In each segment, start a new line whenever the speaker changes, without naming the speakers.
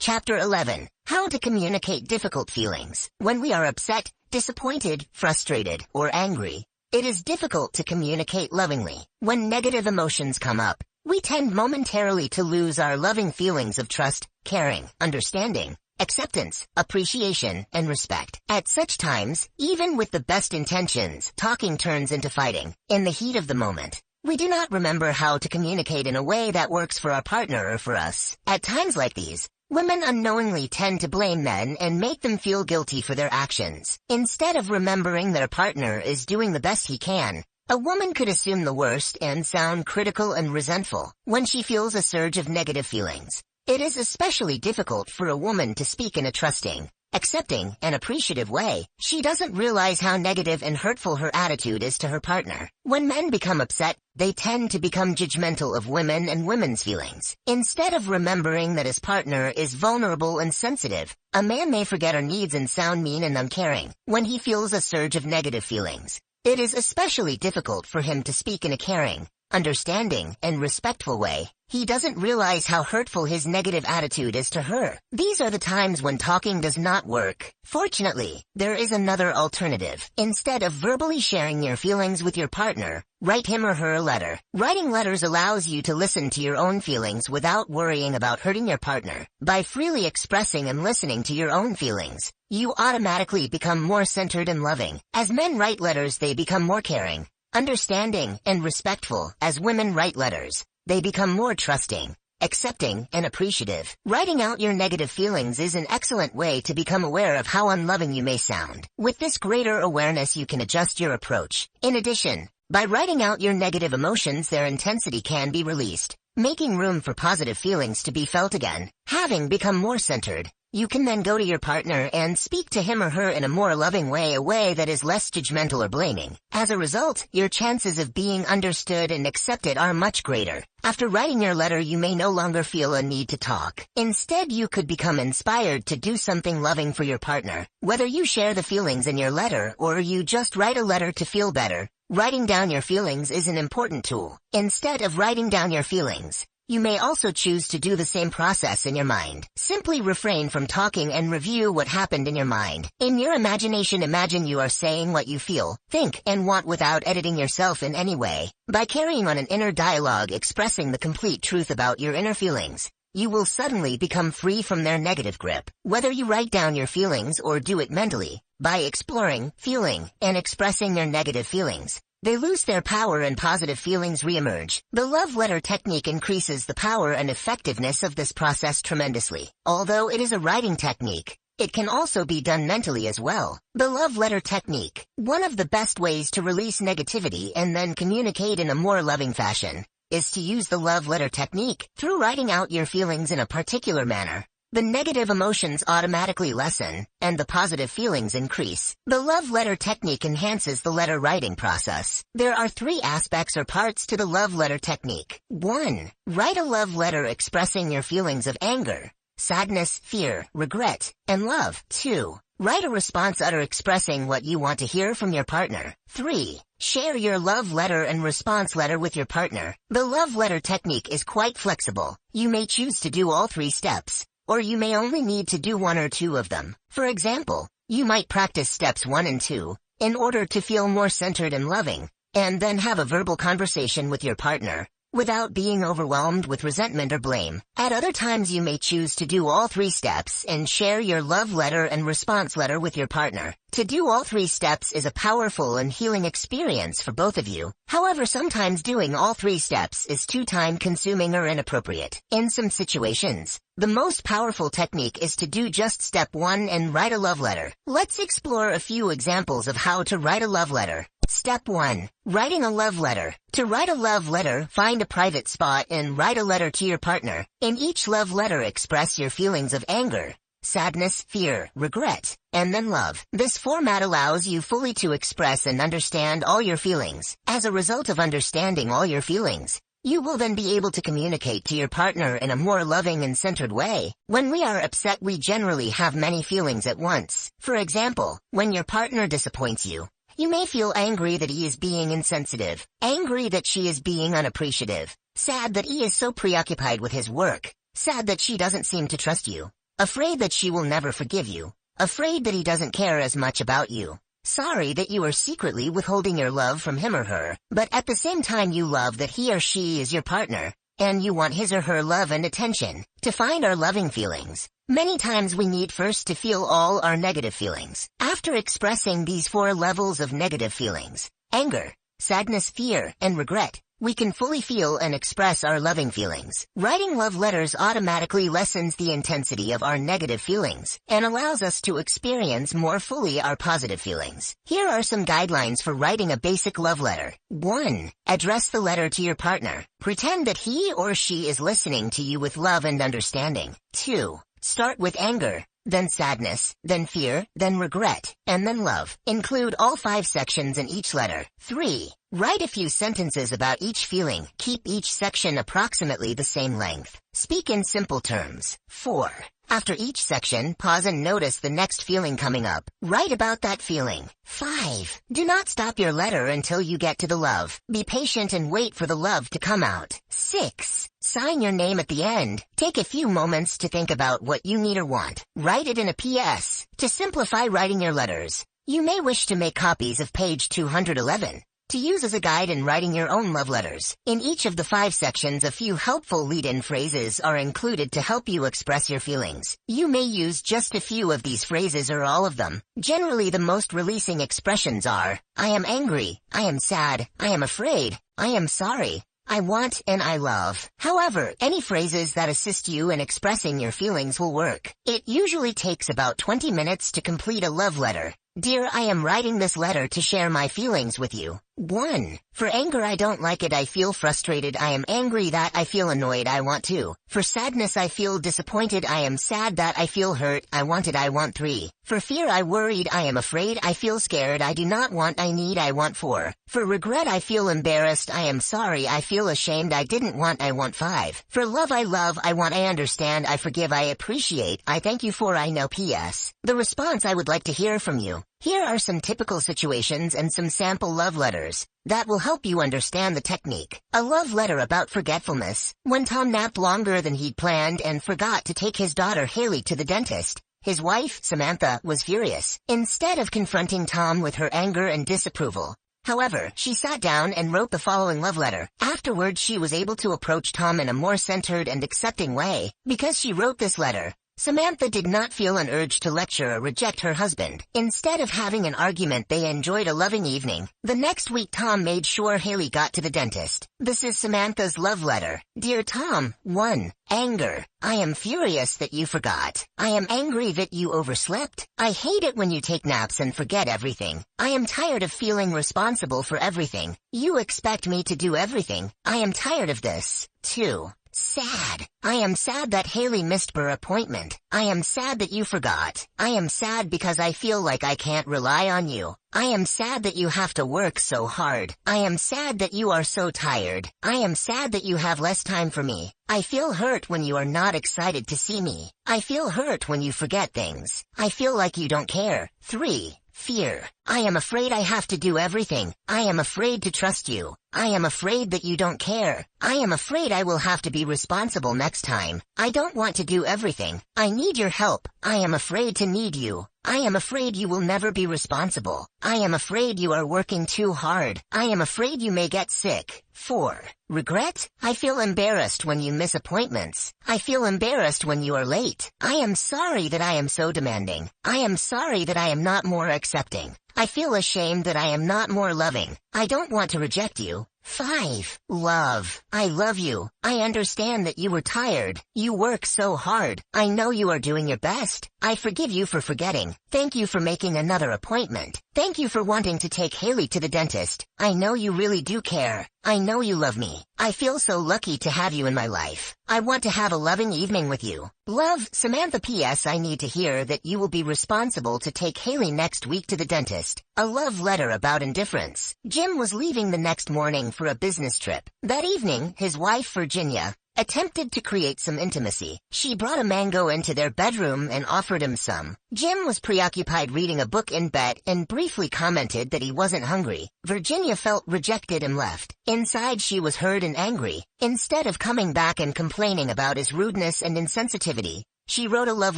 Chapter 11. How to communicate difficult feelings. When we are upset, disappointed, frustrated, or angry, it is difficult to communicate lovingly. When negative emotions come up, we tend momentarily to lose our loving feelings of trust, caring, understanding, acceptance, appreciation, and respect. At such times, even with the best intentions, talking turns into fighting. In the heat of the moment, we do not remember how to communicate in a way that works for our partner or for us. At times like these, women unknowingly tend to blame men and make them feel guilty for their actions. Instead of remembering their partner is doing the best he can, a woman could assume the worst and sound critical and resentful. When she feels a surge of negative feelings, it is especially difficult for a woman to speak in a trusting, accepting, and appreciative way. She doesn't realize how negative and hurtful her attitude is to her partner. When men become upset, they tend to become judgmental of women and women's feelings. Instead of remembering that his partner is vulnerable and sensitive, a man may forget her needs and sound mean and uncaring. When he feels a surge of negative feelings, it is especially difficult for him to speak in a caring, understanding, and respectful way. He doesn't realize how hurtful his negative attitude is to her. These are the times when talking does not work. Fortunately, there is another alternative. Instead of verbally sharing your feelings with your partner, write him or her a letter. Writing letters allows you to listen to your own feelings without worrying about hurting your partner. By freely expressing and listening to your own feelings, you automatically become more centered and loving. As men write letters, they become more caring, understanding, and respectful. As women write letters, they become more trusting, accepting, and appreciative. Writing out your negative feelings is an excellent way to become aware of how unloving you may sound. With this greater awareness, you can adjust your approach. In addition, by writing out your negative emotions, their intensity can be released, making room for positive feelings to be felt again. Having become more centered, you can then go to your partner and speak to him or her in a more loving way, a way that is less judgmental or blaming. As a result, your chances of being understood and accepted are much greater. After writing your letter, you may no longer feel a need to talk. Instead, you could become inspired to do something loving for your partner. Whether you share the feelings in your letter or you just write a letter to feel better, writing down your feelings is an important tool. Instead of writing down your feelings, you may also choose to do the same process in your mind. Simply refrain from talking and review what happened in your mind. In your imagination, imagine you are saying what you feel, think, and want without editing yourself in any way. By carrying on an inner dialogue expressing the complete truth about your inner feelings, you will suddenly become free from their negative grip. Whether you write down your feelings or do it mentally, by exploring, feeling, and expressing your negative feelings, they lose their power and positive feelings reemerge. The love letter technique increases the power and effectiveness of this process tremendously. Although it is a writing technique, it can also be done mentally as well. The love letter technique. One of the best ways to release negativity and then communicate in a more loving fashion is to use the love letter technique. Through writing out your feelings in a particular manner, the negative emotions automatically lessen, and the positive feelings increase. The love letter technique enhances the letter writing process. There are 3 aspects or parts to the love letter technique. 1. Write a love letter expressing your feelings of anger, sadness, fear, regret, and love. 2. Write a response letter expressing what you want to hear from your partner. 3. Share your love letter and response letter with your partner. The love letter technique is quite flexible. You may choose to do all 3 steps, or you may only need to do 1 or 2 of them. For example, you might practice steps 1 and 2 in order to feel more centered and loving, and then have a verbal conversation with your partner without being overwhelmed with resentment or blame. At other times, you may choose to do all 3 steps and share your love letter and response letter with your partner. To do all 3 steps is a powerful and healing experience for both of you. However, sometimes doing all 3 steps is too time-consuming or inappropriate. In some situations, the most powerful technique is to do just step 1 and write a love letter. Let's explore a few examples of how to write a love letter. Step 1. Writing a love letter. To write a love letter, find a private spot and write a letter to your partner. In each love letter, express your feelings of anger, sadness, fear, regret, and then love. This format allows you fully to express and understand all your feelings. As a result of understanding all your feelings, you will then be able to communicate to your partner in a more loving and centered way. When we are upset, we generally have many feelings at once. For example, when your partner disappoints you, you may feel angry that he is being insensitive, angry that she is being unappreciative, sad that he is so preoccupied with his work, sad that she doesn't seem to trust you. Afraid that she will never forgive you. Afraid that he doesn't care as much about you. Sorry that you are secretly withholding your love from him or her, but at the same time you love that he or she is your partner, and you want his or her love and attention. To find our loving feelings, many times we need first to feel all our negative feelings. After expressing these 4 levels of negative feelings, anger, sadness, fear, and regret, we can fully feel and express our loving feelings. Writing love letters automatically lessens the intensity of our negative feelings and allows us to experience more fully our positive feelings. Here are some guidelines for writing a basic love letter. 1. Address the letter to your partner. Pretend that he or she is listening to you with love and understanding. 2. Start with anger, then sadness, then fear, then regret, and then love. Include all 5 sections in each letter. 3. Write a few sentences about each feeling. Keep each section approximately the same length. Speak in simple terms. 4. After each section, pause and notice the next feeling coming up. Write about that feeling. 5. Do not stop your letter until you get to the love. Be patient and wait for the love to come out. 6. Sign your name at the end. Take a few moments to think about what you need or want. Write it in a PS. To simplify writing your letters, you may wish to make copies of page 211. To use as a guide in writing your own love letters. In each of the 5 sections, a few helpful lead-in phrases are included to help you express your feelings. You may use just a few of these phrases or all of them. Generally, the most releasing expressions are, I am angry, I am sad, I am afraid, I am sorry, I want, and I love. However, any phrases that assist you in expressing your feelings will work. It usually takes about 20 minutes to complete a love letter. Dear, I am writing this letter to share my feelings with you. 1. For anger, I don't like it, I feel frustrated, I am angry that I feel annoyed, I want to. For sadness, I feel disappointed, I am sad that I feel hurt, I want it, I want 3. For fear, I worried, I am afraid, I feel scared, I do not want, I need, I want 4. For regret, I feel embarrassed, I am sorry, I feel ashamed, I didn't want, I want 5. For love, I love, I want, I understand, I forgive, I appreciate, I thank you for, I know. PS. The response I would like to hear from you. Here are some typical situations and some sample love letters that will help you understand the technique. A love letter about forgetfulness. When Tom napped longer than he'd planned and forgot to take his daughter Haley to the dentist, his wife, Samantha, was furious. Instead of confronting Tom with her anger and disapproval, however, she sat down and wrote the following love letter. Afterwards, she was able to approach Tom in a more centered and accepting way. Because she wrote this letter, Samantha did not feel an urge to lecture or reject her husband. Instead of having an argument, they enjoyed a loving evening. The next week, Tom made sure Haley got to the dentist. This is Samantha's love letter. Dear Tom, 1. Anger. I am furious that you forgot. I am angry that you overslept. I hate it when you take naps and forget everything. I am tired of feeling responsible for everything. You expect me to do everything. I am tired of this. 2. Sad. I am sad that Haley missed her appointment. I am sad that you forgot. I am sad because I feel like I can't rely on you. I am sad that you have to work so hard. I am sad that you are so tired. I am sad that you have less time for me. I feel hurt when you are not excited to see me. I feel hurt when you forget things. I feel like you don't care. 3. Fear. I am afraid I have to do everything. I am afraid to trust you. I am afraid that you don't care. I am afraid I will have to be responsible next time. I don't want to do everything. I need your help. I am afraid to need you. I am afraid you will never be responsible. I am afraid you are working too hard. I am afraid you may get sick. 4. Regret. I feel embarrassed when you miss appointments. I feel embarrassed when you are late. I am sorry that I am so demanding. I am sorry that I am not more accepting. I feel ashamed that I am not more loving. I don't want to reject you. 5. Love. I love you. I understand that you were tired. You work so hard. I know you are doing your best. I forgive you for forgetting. Thank you for making another appointment. Thank you for wanting to take Haley to the dentist. I know you really do care. I know you love me. I feel so lucky to have you in my life. I want to have a loving evening with you. Love, Samantha. P.S. I need to hear that you will be responsible to take Haley next week to the dentist. A love letter about indifference. Jim was leaving the next morning for a business trip. That evening, his wife, Virginia, attempted to create some intimacy. She brought a mango into their bedroom and offered him some. Jim was preoccupied reading a book in bed and briefly commented that he wasn't hungry. Virginia felt rejected and left. Inside, she was hurt and angry. Instead of coming back and complaining about his rudeness and insensitivity, She wrote a love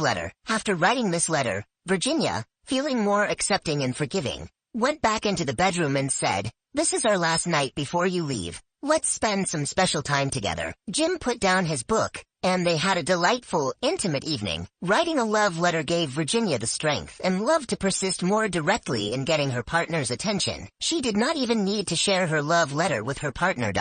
letter. After writing this letter, Virginia, feeling more accepting and forgiving, went back into the bedroom and said, "This is our last night before you leave. Let's spend some special time together." Jim put down his book, and they had a delightful, intimate evening. Writing a love letter gave Virginia the strength and love to persist more directly in getting her partner's attention. She did not even need to share her love letter with her partner.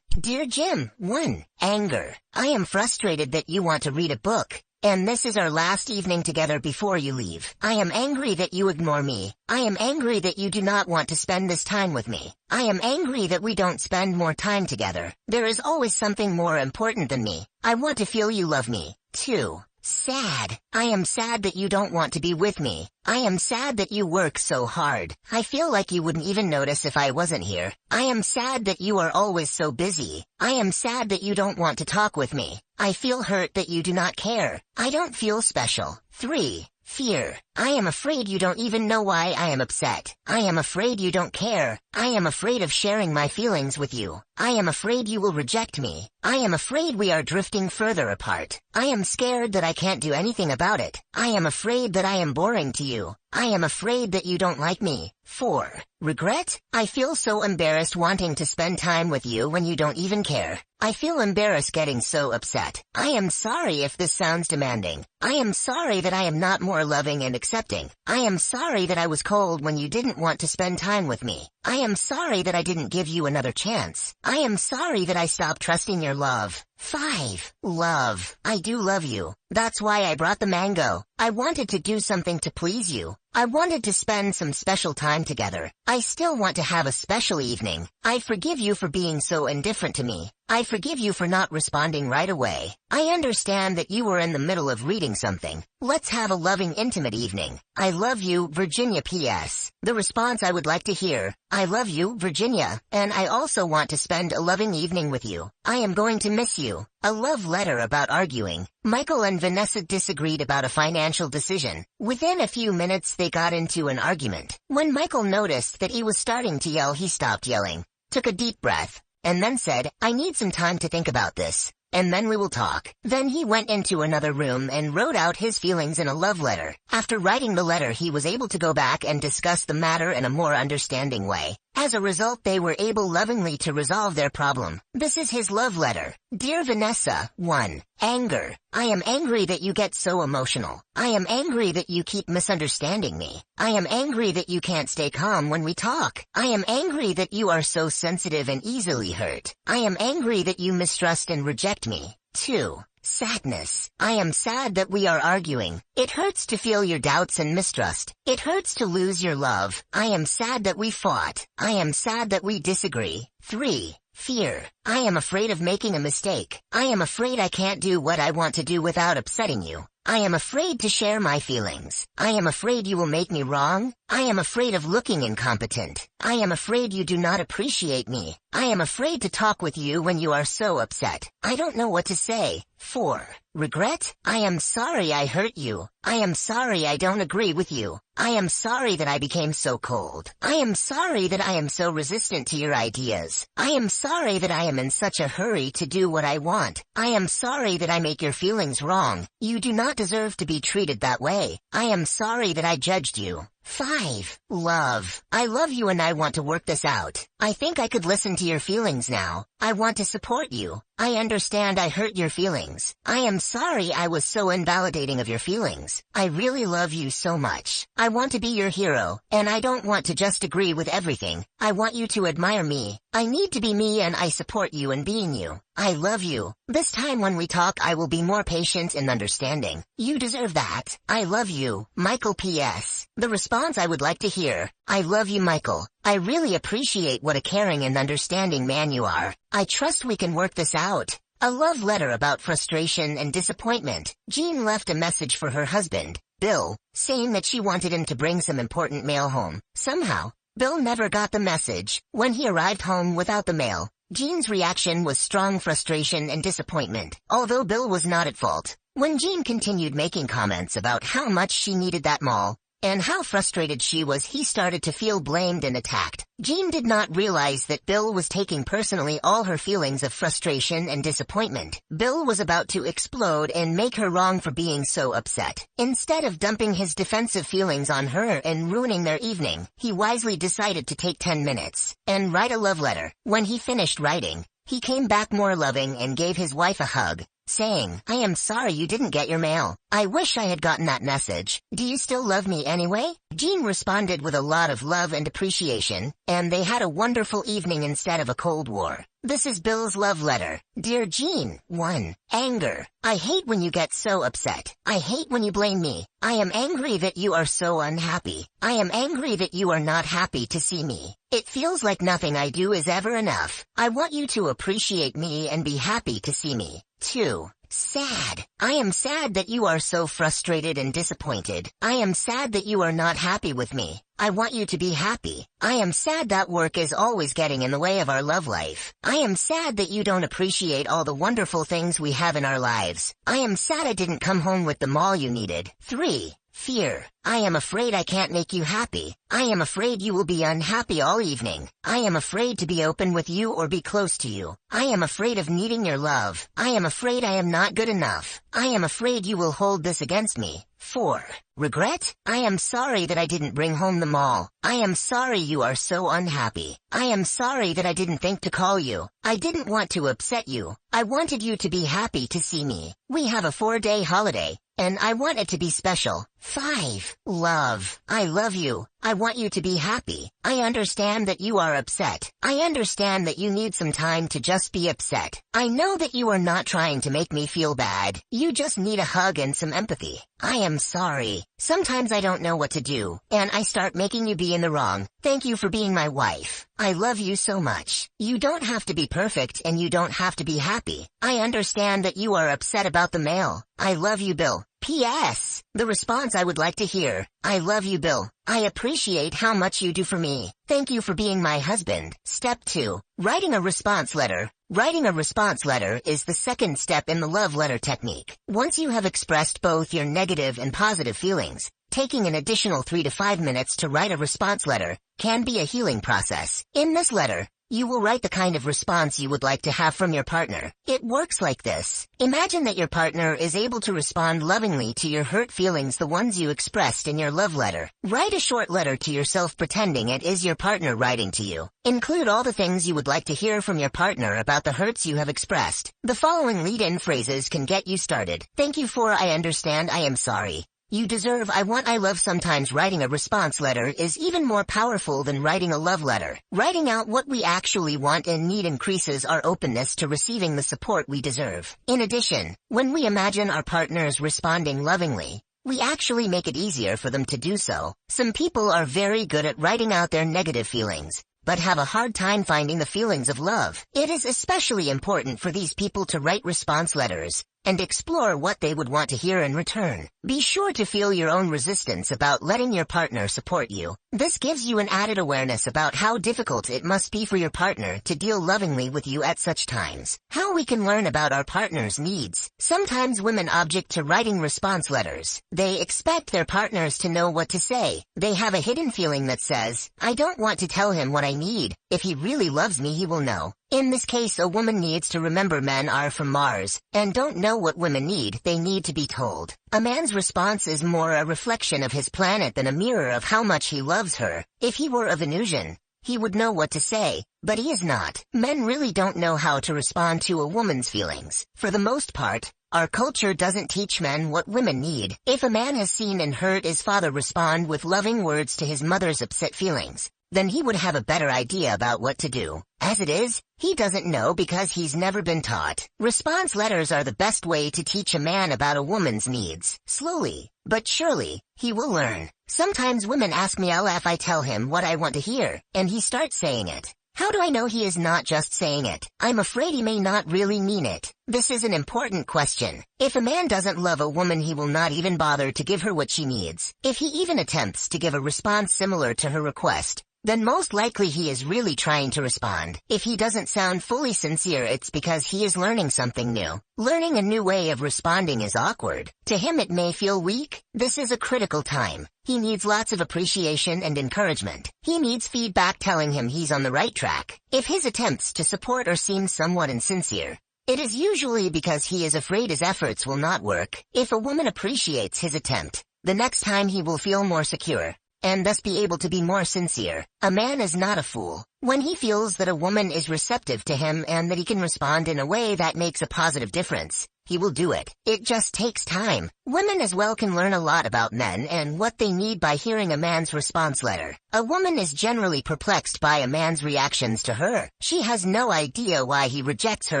Dear Jim, 1. Anger. I am frustrated that you want to read a book, and this is our last evening together before you leave. I am angry that you ignore me. I am angry that you do not want to spend this time with me. I am angry that we don't spend more time together. There is always something more important than me. I want to feel you love me. 2. Sad. I am sad that you don't want to be with me. I am sad that you work so hard. I feel like you wouldn't even notice if I wasn't here. I am sad that you are always so busy. I am sad that you don't want to talk with me. I feel hurt that you do not care. I don't feel special. 3. Fear. I am afraid you don't even know why I am upset. I am afraid you don't care. I am afraid of sharing my feelings with you. I am afraid you will reject me. I am afraid we are drifting further apart. I am scared that I can't do anything about it. I am afraid that I am boring to you. I am afraid that you don't like me. 4. Regret. I feel so embarrassed wanting to spend time with you when you don't even care. I feel embarrassed getting so upset. I am sorry if this sounds demanding. I am sorry that I am not more loving and accepting. I am sorry that I was cold when you didn't want to spend time with me. I am sorry that I didn't give you another chance. I am sorry that I stopped trusting your love. 5. Love. I do love you. That's why I brought the mango. I wanted to do something to please you. I wanted to spend some special time together. I still want to have a special evening. I forgive you for being so indifferent to me. I forgive you for not responding right away. I understand that you were in the middle of reading something. Let's have a loving, intimate evening. I love you, Virginia. P.S. The response I would like to hear: I love you, Virginia, and I also want to spend a loving evening with you. I am going to miss you. A love letter about arguing. Michael and Vanessa disagreed about a financial decision. Within a few minutes they got into an argument. When Michael noticed that he was starting to yell, he stopped yelling, took a deep breath, and then said, "I need some time to think about this, and then we will talk." Then he went into another room and wrote out his feelings in a love letter. After writing the letter, he was able to go back and discuss the matter in a more understanding way. As a result, they were able lovingly to resolve their problem. This is his love letter. Dear Vanessa, 1. Anger. I am angry that you get so emotional. I am angry that you keep misunderstanding me. I am angry that you can't stay calm when we talk. I am angry that you are so sensitive and easily hurt. I am angry that you mistrust and reject me. 2. Sadness. I am sad that we are arguing. It hurts to feel your doubts and mistrust. It hurts to lose your love. I am sad that we fought. I am sad that we disagree. 3. Fear. I am afraid of making a mistake. I am afraid I can't do what I want to do without upsetting you. I am afraid to share my feelings. I am afraid you will make me wrong. I am afraid of looking incompetent. I am afraid you do not appreciate me. I am afraid to talk with you when you are so upset. I don't know what to say. 4. Regret. I am sorry I hurt you. I am sorry I don't agree with you. I am sorry that I became so cold. I am sorry that I am so resistant to your ideas. I am sorry that I am in such a hurry to do what I want. I am sorry that I make your feelings wrong. You do not deserve to be treated that way. I am sorry that I judged you. 5. Love. I love you and I want to work this out. I think I could listen to your feelings now. I want to support you. I understand I hurt your feelings. I am sorry I was so invalidating of your feelings. I really love you so much. I want to be your hero, and I don't want to just agree with everything. I want you to admire me. I need to be me and I support you in being you. I love you. This time when we talk I will be more patient and understanding. You deserve that. I love you, Michael. P.S. The response I would like to hear: I love you, Michael. I really appreciate what a caring and understanding man you are. I trust we can work this out. A love letter about frustration and disappointment. Jean left a message for her husband, Bill, saying that she wanted him to bring some important mail home. Somehow, Bill never got the message. When he arrived home without the mail, Jean's reaction was strong frustration and disappointment, although Bill was not at fault. When Jean continued making comments about how much she needed that mail, and how frustrated she was, he started to feel blamed and attacked. Jean did not realize that Bill was taking personally all her feelings of frustration and disappointment. Bill was about to explode and make her wrong for being so upset. Instead of dumping his defensive feelings on her and ruining their evening, he wisely decided to take 10 minutes and write a love letter. When he finished writing, he came back more loving and gave his wife a hug, saying, "I am sorry you didn't get your mail. I wish I had gotten that message. Do you still love me anyway?" Jean responded with a lot of love and appreciation, and they had a wonderful evening instead of a Cold War. This is Bill's love letter. Dear Jean, 1. Anger. I hate when you get so upset. I hate when you blame me. I am angry that you are so unhappy. I am angry that you are not happy to see me. It feels like nothing I do is ever enough. I want you to appreciate me and be happy to see me. 2. Sad. I am sad that you are so frustrated and disappointed. I am sad that you are not happy with me. I want you to be happy. I am sad that work is always getting in the way of our love life. I am sad that you don't appreciate all the wonderful things we have in our lives. I am sad I didn't come home with the mall you needed. 3. Fear. I am afraid I can't make you happy. I am afraid you will be unhappy all evening. I am afraid to be open with you or be close to you. I am afraid of needing your love. I am afraid I am not good enough. I am afraid you will hold this against me. 4. Regret? I am sorry that I didn't bring home the mall. I am sorry you are so unhappy. I am sorry that I didn't think to call you. I didn't want to upset you. I wanted you to be happy to see me. We have a 4-day holiday, and I want it to be special. 5. Love. I love you. I want you to be happy. I understand that you are upset. I understand that you need some time to just be upset. I know that you are not trying to make me feel bad. You just need a hug and some empathy. I am sorry. Sometimes I don't know what to do, and I start making you be in the wrong. Thank you for being my wife. I love you so much. You don't have to be perfect and you don't have to be happy. I understand that you are upset about the mail. I love you, Bill. P.S. The response I would like to hear. I love you, Bill. I appreciate how much you do for me. Thank you for being my husband. Step 2. Writing a response letter. Writing a response letter is the second step in the love letter technique. Once you have expressed both your negative and positive feelings, taking an additional 3 to 5 minutes to write a response letter can be a healing process. In this letter, you will write the kind of response you would like to have from your partner. It works like this. Imagine that your partner is able to respond lovingly to your hurt feelings, the ones you expressed in your love letter. Write a short letter to yourself pretending it is your partner writing to you. Include all the things you would like to hear from your partner about the hurts you have expressed. The following lead-in phrases can get you started. Thank you for, I understand, I am sorry. You deserve, I want, I love. Sometimes writing a response letter is even more powerful than writing a love letter. Writing out what we actually want and need increases our openness to receiving the support we deserve. In addition, when we imagine our partners responding lovingly, we actually make it easier for them to do so. Some people are very good at writing out their negative feelings, but have a hard time finding the feelings of love. It is especially important for these people to write response letters and explore what they would want to hear in return. Be sure to feel your own resistance about letting your partner support you. This gives you an added awareness about how difficult it must be for your partner to deal lovingly with you at such times. How we can learn about our partner's needs. Sometimes women object to writing response letters. They expect their partners to know what to say. They have a hidden feeling that says, I don't want to tell him what I need. If he really loves me, he will know. In this case, a woman needs to remember men are from Mars and don't know what women need. They need to be told. A man's response is more a reflection of his planet than a mirror of how much he loves her. If he were a Venusian, he would know what to say, but he is not. Men really don't know how to respond to a woman's feelings. For the most part, our culture doesn't teach men what women need. If a man has seen and heard his father respond with loving words to his mother's upset feelings, then he would have a better idea about what to do. As it is, he doesn't know because he's never been taught. Response letters are the best way to teach a man about a woman's needs. Slowly, but surely, he will learn. Sometimes women ask me if I tell him what I want to hear, and he starts saying it. How do I know he is not just saying it? I'm afraid he may not really mean it. This is an important question. If a man doesn't love a woman, he will not even bother to give her what she needs. If he even attempts to give a response similar to her request, then most likely he is really trying to respond. If he doesn't sound fully sincere, it's because he is learning something new. Learning a new way of responding is awkward. To him it may feel weak. This is a critical time. He needs lots of appreciation and encouragement. He needs feedback telling him he's on the right track. If his attempts to support her seem somewhat insincere, it is usually because he is afraid his efforts will not work. If a woman appreciates his attempt, the next time he will feel more secure, and thus be able to be more sincere. A man is not a fool. When he feels that a woman is receptive to him and that he can respond in a way that makes a positive difference, he will do it. It just takes time. Women as well can learn a lot about men and what they need by hearing a man's response letter. A woman is generally perplexed by a man's reactions to her. She has no idea why he rejects her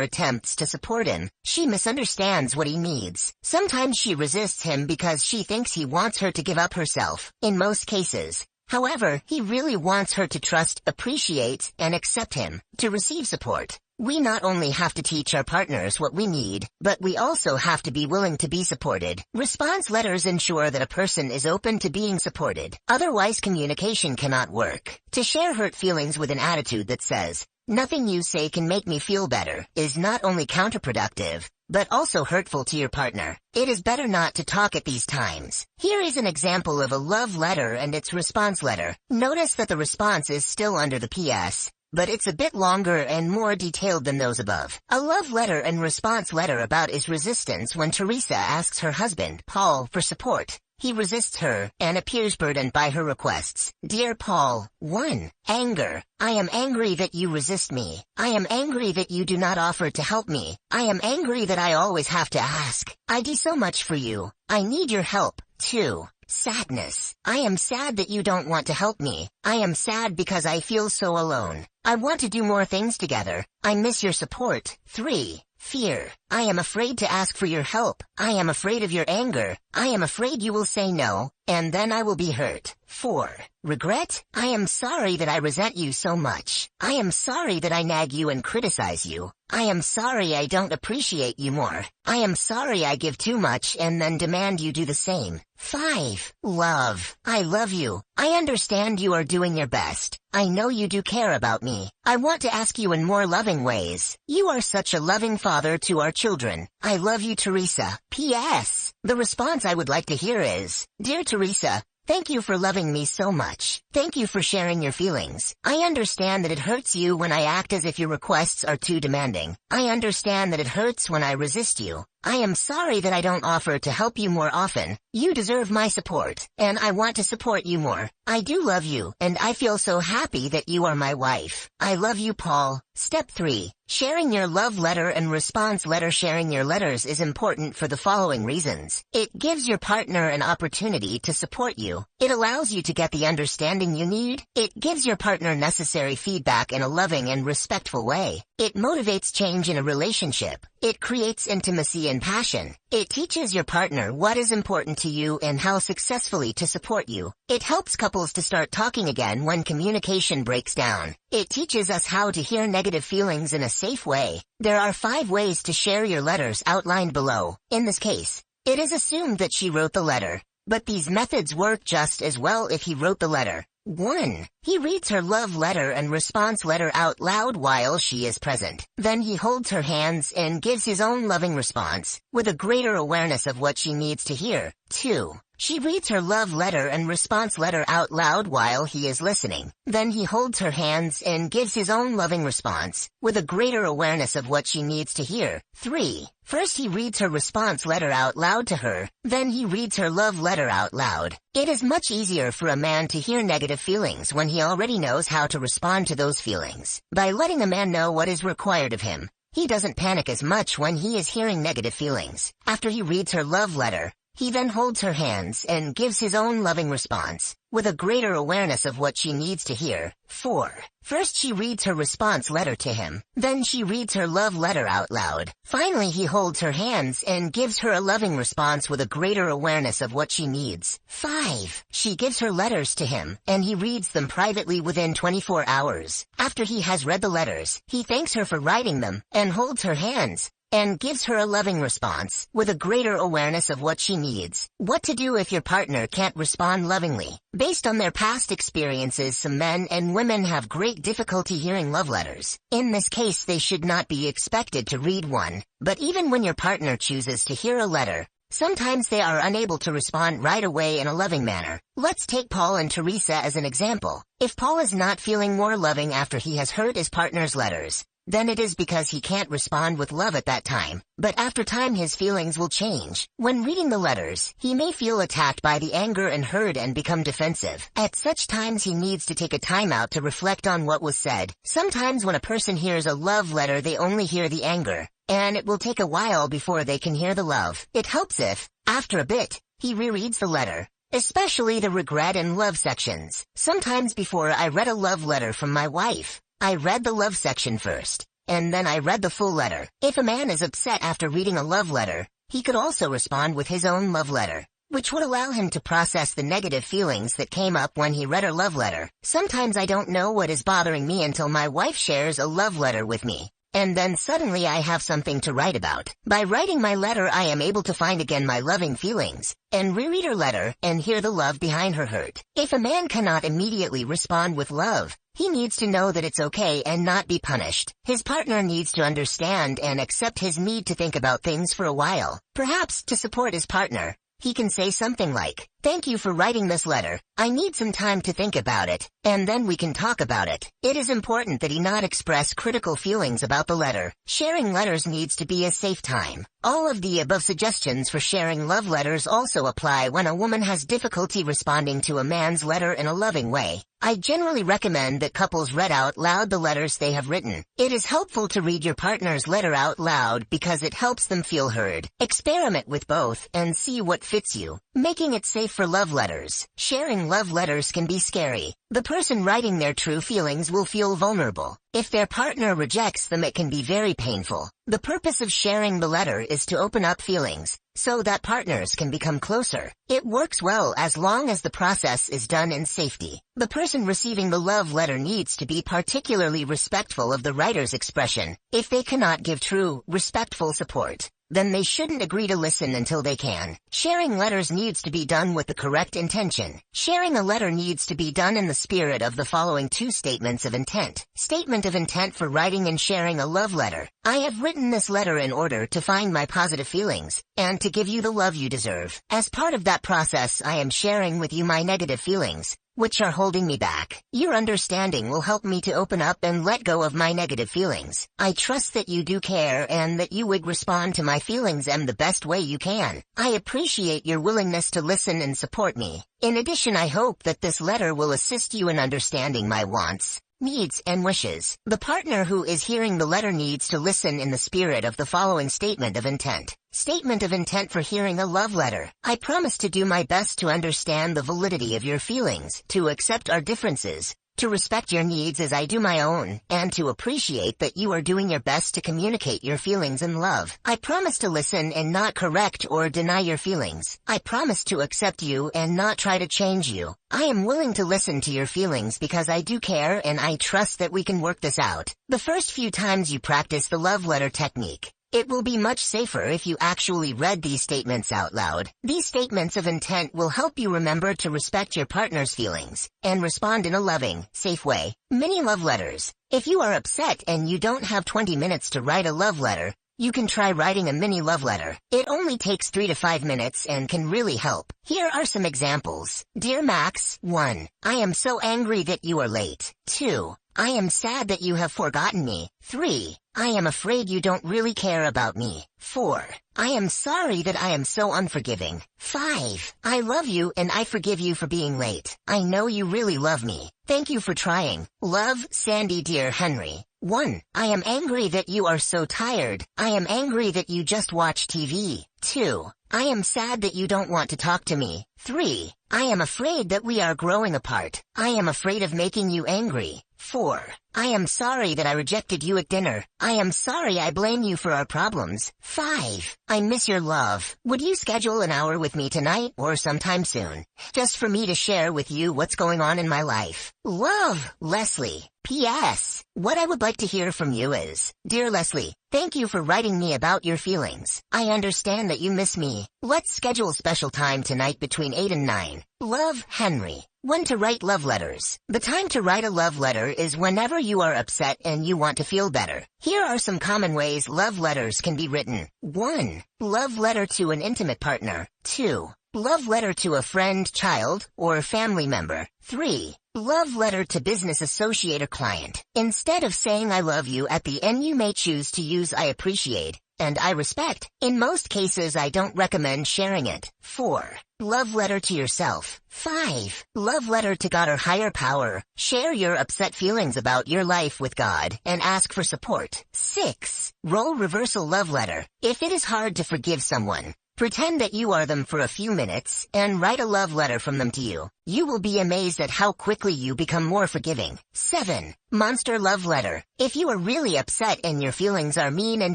attempts to support him. She misunderstands what he needs. Sometimes she resists him because she thinks he wants her to give up herself. In most cases, however, he really wants her to trust, appreciate, and accept him. To receive support, we not only have to teach our partners what we need, but we also have to be willing to be supported. Response letters ensure that a person is open to being supported. Otherwise, communication cannot work. To share hurt feelings with an attitude that says, "Nothing you say can make me feel better," is not only counterproductive, but also hurtful to your partner. It is better not to talk at these times. Here is an example of a love letter and its response letter. Notice that the response is still under the PS, but it's a bit longer and more detailed than those above. A love letter and response letter about is resistance. When Teresa asks her husband, Paul, for support, he resists her and appears burdened by her requests. Dear Paul, 1. Anger. I am angry that you resist me. I am angry that you do not offer to help me. I am angry that I always have to ask. I do so much for you. I need your help. 2. Sadness. I am sad that you don't want to help me. I am sad because I feel so alone. I want to do more things together. I miss your support. 3. Fear. I am afraid to ask for your help. I am afraid of your anger. I am afraid you will say no, and then I will be hurt. 4. Regret. I am sorry that I resent you so much. I am sorry that I nag you and criticize you. I am sorry I don't appreciate you more. I am sorry I give too much and then demand you do the same. 5. Love. I love you. I understand you are doing your best. I know you do care about me. I want to ask you in more loving ways. You are such a loving father to our children. I love you, Teresa. P.S. The response I would like to hear is, Dear Teresa, thank you for loving me so much. Thank you for sharing your feelings. I understand that it hurts you when I act as if your requests are too demanding. I understand that it hurts when I resist you. I am sorry that I don't offer to help you more often. You deserve my support, and I want to support you more. I do love you, and I feel so happy that you are my wife. I love you, Paul. Step 3. Sharing your love letter and response letter. Sharing your letters is important for the following reasons. It gives your partner an opportunity to support you. It allows you to get the understanding you need. It gives your partner necessary feedback in a loving and respectful way. It motivates change in a relationship. It creates intimacy and passion. It teaches your partner what is important to you and how successfully to support you. It helps couples to start talking again when communication breaks down. It teaches us how to hear negative feelings in a safe way. There are 5 ways to share your letters outlined below. In this case, it is assumed that she wrote the letter, but these methods work just as well if he wrote the letter. 1. He reads her love letter and response letter out loud while she is present. Then he holds her hands and gives his own loving response, with a greater awareness of what she needs to hear. 2. She reads her love letter and response letter out loud while he is listening. Then he holds her hands and gives his own loving response, with a greater awareness of what she needs to hear. 3. First he reads her response letter out loud to her, then he reads her love letter out loud. It is much easier for a man to hear negative feelings when he already knows how to respond to those feelings. By letting a man know what is required of him, he doesn't panic as much when he is hearing negative feelings. After he reads her love letter, he then holds her hands and gives his own loving response, with a greater awareness of what she needs to hear. 4. First she reads her response letter to him, then she reads her love letter out loud. Finally he holds her hands and gives her a loving response with a greater awareness of what she needs. 5. She gives her letters to him, and he reads them privately within 24 hours. After he has read the letters, he thanks her for writing them, and holds her hands, and gives her a loving response with a greater awareness of what she needs. What to do if your partner can't respond lovingly. Based on their past experiences, some men and women have great difficulty hearing love letters. In this case, they should not be expected to read one. But even when your partner chooses to hear a letter, sometimes they are unable to respond right away in a loving manner. Let's take Paul and Teresa as an example. If Paul is not feeling more loving after he has heard his partner's letters, then it is because he can't respond with love at that time. But after time, his feelings will change. When reading the letters, he may feel attacked by the anger and hurt and become defensive. At such times, he needs to take a time out to reflect on what was said. Sometimes when a person hears a love letter, they only hear the anger, and it will take a while before they can hear the love. It helps if, after a bit, he rereads the letter, especially the regret and love sections. Sometimes before I read a love letter from my wife, I read the love section first, and then I read the full letter. If a man is upset after reading a love letter, he could also respond with his own love letter, which would allow him to process the negative feelings that came up when he read a love letter. Sometimes I don't know what is bothering me until my wife shares a love letter with me, and then suddenly I have something to write about. By writing my letter, I am able to find again my loving feelings, and reread her letter and hear the love behind her hurt. If a man cannot immediately respond with love, he needs to know that it's okay and not be punished. His partner needs to understand and accept his need to think about things for a while. Perhaps to support his partner, he can say something like, "Thank you for writing this letter. I need some time to think about it, and then we can talk about it." It is important that he not express critical feelings about the letter. Sharing letters needs to be a safe time. All of the above suggestions for sharing love letters also apply when a woman has difficulty responding to a man's letter in a loving way. I generally recommend that couples read out loud the letters they have written. It is helpful to read your partner's letter out loud because it helps them feel heard. Experiment with both and see what fits you. Making it safe for love letters. Sharing love letters can be scary. The person writing their true feelings will feel vulnerable. If their partner rejects them, it can be very painful. The purpose of sharing the letter is to open up feelings, so that partners can become closer. It works well as long as the process is done in safety. The person receiving the love letter needs to be particularly respectful of the writer's expression. If they cannot give true, respectful support, then they shouldn't agree to listen until they can. Sharing letters needs to be done with the correct intention. Sharing a letter needs to be done in the spirit of the following two statements of intent. Statement of intent for writing and sharing a love letter. I have written this letter in order to find my positive feelings, and to give you the love you deserve. As part of that process, I am sharing with you my negative feelings, which are holding me back. Your understanding will help me to open up and let go of my negative feelings. I trust that you do care and that you would respond to my feelings in the best way you can. I appreciate your willingness to listen and support me. In addition, I hope that this letter will assist you in understanding my wants, needs, and wishes. The partner who is hearing the letter needs to listen in the spirit of the following statement of intent. Statement of intent for hearing a love letter. I promise to do my best to understand the validity of your feelings, to accept our differences, to respect your needs as I do my own, and to appreciate that you are doing your best to communicate your feelings in love. I promise to listen and not correct or deny your feelings. I promise to accept you and not try to change you. I am willing to listen to your feelings because I do care and I trust that we can work this out. The first few times you practice the love letter technique, it will be much safer if you actually read these statements out loud. These statements of intent will help you remember to respect your partner's feelings and respond in a loving, safe way. Mini love letters. If you are upset and you don't have 20 minutes to write a love letter, you can try writing a mini love letter. It only takes 3 to 5 minutes and can really help. Here are some examples. Dear Max, 1. I am so angry that you are late. 2. I am sad that you have forgotten me. 3. I am afraid you don't really care about me. 4. I am sorry that I am so unforgiving. 5. I love you and I forgive you for being late. I know you really love me. Thank you for trying. Love, Sandy. Dear Henry. 1. I am angry that you are so tired. I am angry that you just watch TV. 2. I am sad that you don't want to talk to me. 3. I am afraid that we are growing apart. I am afraid of making you angry. 4. I am sorry that I rejected you at dinner. I am sorry I blame you for our problems. 5. I miss your love. Would you schedule an hour with me tonight or sometime soon? Just for me to share with you what's going on in my life. Love, Leslie. P.S. What I would like to hear from you is, Dear Leslie, thank you for writing me about your feelings. I understand that you miss me. Let's schedule special time tonight between 8 and 9. Love, Henry. When to write love letters. The time to write a love letter is whenever you are upset and you want to feel better. Here are some common ways love letters can be written. 1. Love letter to an intimate partner. 2. Love letter to a friend, child, or family member. 3. Love letter to business associate or client. Instead of saying I love you at the end, you may choose to use I appreciate and I respect. In most cases, I don't recommend sharing it. 4. Love letter to yourself. 5. Love letter to God or higher power. Share your upset feelings about your life with God and ask for support. 6. Role reversal love letter. If it is hard to forgive someone, pretend that you are them for a few minutes and write a love letter from them to you. You will be amazed at how quickly you become more forgiving. 7. Monster love letter. If you are really upset and your feelings are mean and